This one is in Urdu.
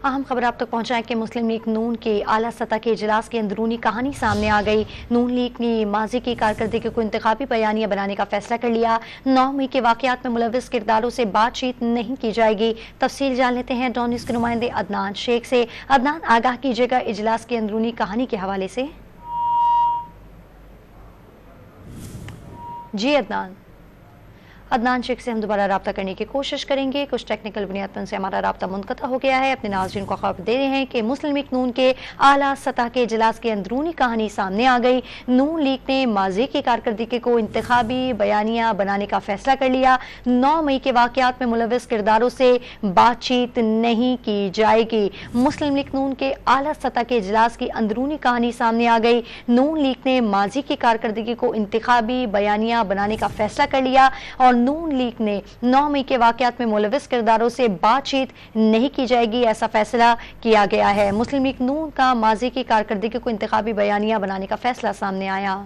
اہم خبر آپ تک پہنچائیں کہ مسلم لیگ نون کے اعلیٰ سطح کے اجلاس کی اندرونی کہانی سامنے آ گئی۔ نون لیگ نے ماضی کی کارکردگی کو انتخابی بیانیہ بنانے کا فیصلہ کر لیا۔ 9 مئی کے واقعات میں ملوث کرداروں سے بات چیت نہیں کی جائے گی۔ تفصیل جان لیتے ہیں ڈان نیوز کے نمائندے عدنان شیخ سے۔ عدنان، آگاہ کیجیے گا اجلاس کی اندرونی کہانی کے حوالے سے۔ جی عدنان شیخ سے ہم دوبارہ رابطہ کرنے کی کوشش کریں گے، کچھ ٹیکنیکل بنیاد پر سے ہمارا رابطہ منقطع ہو گیا ہے۔ اپنے ناظرین کو خبر دے رہے ہیں کہ مسلم لیگ نون کے اعلیٰ سطح کے اجلاس کی اندرونی کہانی سامنے آ گئی۔ نون لیگ نے ماضی کی کارکردگی کو انتخابی بیانیہ بنانے کا فیصلہ کر لیا۔ 9 مئی کے واقعات میں ملوث کرداروں سے بات چیت نہیں کی جائے گی۔ مسلم لیگ نون کے اعلیٰ سطح کے اجلاس کی اندرونی کہانی سامنے آ گئی۔ نون لیگ نے ماضی کی کارکردگی کو انتخابی بیانیہ بنانے کا فیصلہ کر لیا اور نون لیگ نے 9 مئی کے واقعات میں ملوث کرداروں سے بات چیت نہیں کی جائے گی، ایسا فیصلہ کیا گیا ہے۔ مسلم لیگ نون کا ماضی کی کارکردگی کو انتخابی بیانیہ بنانے کا فیصلہ سامنے آیا۔